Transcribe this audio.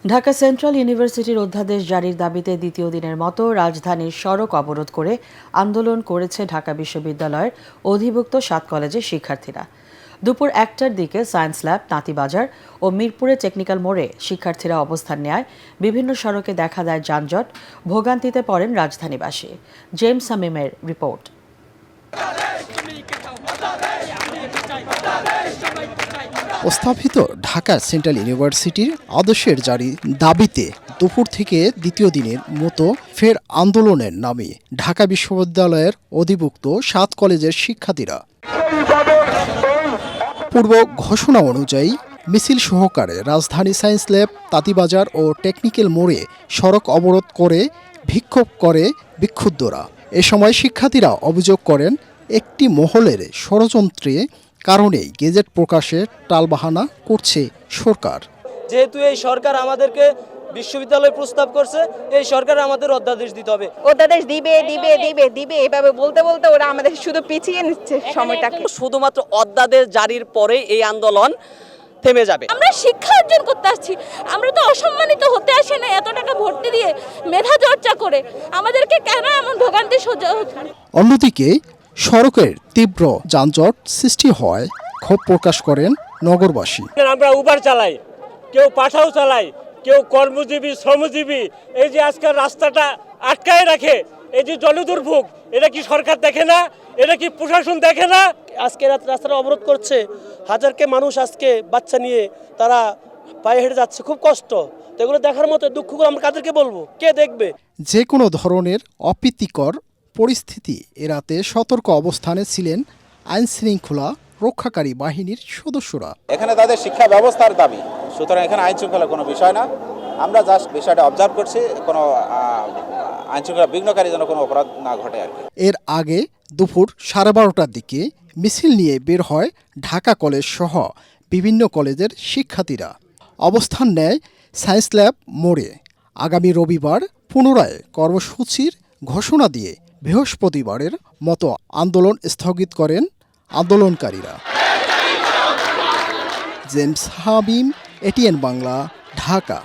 Dhaka central ইউনিভার্সিটির অধ্যাদেশ জারির দাবিতে দ্বিতীয় দিনের মতো রাজধানীর সড়ক অবরোধ করে আন্দোলন করেছে ঢাকা বিশ্ববিদ্যালয়ের অধিভুক্ত ৭ কলেজের শিক্ষার্থীরা। দুপুর ১টার দিকে সায়েন্স ল্যাব, তাঁতীবাজার ও মিরপুরে টেকনিক্যাল মোড়ে শিক্ষার্থীরা অবস্থান নেয়। বিভিন্ন সড়কে দেখা দেয় যানজট, ভোগান্তিতে পড়েন রাজধানীবাসী। James শামীমের report. প্রস্তাবিত ঢাকা সেন্ট্রাল ইউনিভার্সিটির আদেশের জারি দাবিতে দুপুর থেকে দ্বিতীয় দিনের মতো ফের আন্দোলনের নামে ঢাকা বিশ্ববিদ্যালয়ের অধিভুক্ত ৭ কলেজের শিক্ষার্থীরা। পূর্ব ঘোষণা অনুযায়ী মিছিল সহকারে রাজধানী সায়েন্স ল্যাব, তাঁতীবাজার ও টেকনিক্যাল মোড়ে সড়ক অবরোধ করে বিক্ষোভ করে বিক্ষুব্ধরা। এ সময় শিক্ষার্থীরা অভিযোগ করেন, একটি মহলের ষড়যন্ত্রে কারণেই গেজেট প্রকাশে টালবাহানা করছে সরকার। যেহেতু এই সরকার আমাদেরকে বিশ্ববিদ্যালয় প্রস্তাব করছে, এই সরকার আমাদের অধ্যাদেশ দিতে হবে। অধ্যাদেশ দিবে দিবে দিবে দিবে এভাবে বলতে বলতে ওরা আমাদের শুধু পিছিয়ে নিচ্ছে সময়টাকে। শুধুমাত্র অধ্যাদেশ জারির পরে এই আন্দোলন থেমে যাবে। আমরা শিক্ষা অর্জন করতে আসছি, আমরা তো অসম্মানিত হতে আসি না। এত টাকা ভর্তি দিয়ে মেধা চর্চা করে আমাদেরকে কেন এমন ভোগান্তি সহ্য হচ্ছে? অন্যদিকে সড়কের তীব্র যানজট সৃষ্টি হয় ক্ষোভ প্রকাশ করেন নগরবাসী। আমরা উবার চালাই, কেউ পাঠাও চালাই, কেউ কর্মজীবী, শ্রমজীবী। এই যে আজকাল রাস্তাটা আটকায় রাখে, এই যে জলদুর্ভোগ, এটা কি সরকার দেখে না? এটা কি প্রশাসন দেখে না? আজকে রাস্তাটা অবরোধ করছে, হাজারকে মানুষ আজকে বাচ্চা নিয়ে তারা পায়ে হেঁটে যাচ্ছে, খুব কষ্ট। তো এগুলো দেখার মতো দুঃখগুলো আমরা কাদেরকে বলবো, কে দেখবে? যে কোনো ধরনের অপ্রীতিকর পরিস্থিতি এড়াতে সতর্ক অবস্থানে ছিলেন আইনশৃঙ্খলা রক্ষাকারী বাহিনীর সদস্যরা। এখানে তাদের শিক্ষা ব্যবস্থার দাবি, সুতরাং এখানে আইন শৃঙ্খলার কোনো বিষয় না। আমরা জাস্ট বিষয়টা অবজার্ভ করছি, কোনো আইন শৃঙ্খলা বিঘ্নকারী যেন কোনো অপরাধ না ঘটে আর কি। এর আগে দুপুর 12:30টার দিকে মিছিল নিয়ে বের হয় ঢাকা কলেজ সহ বিভিন্ন কলেজের শিক্ষার্থীরা। অবস্থান নেয় সায়েন্স ল্যাব মোড়ে। আগামী রবিবার পুনরায় কর্মসূচির ঘোষণা দিয়ে বৃহস্পতিবারের মতো আন্দোলন স্থগিত করেন আন্দোলনকারীরা। James Shamim, ATN Bangla, Dhaka.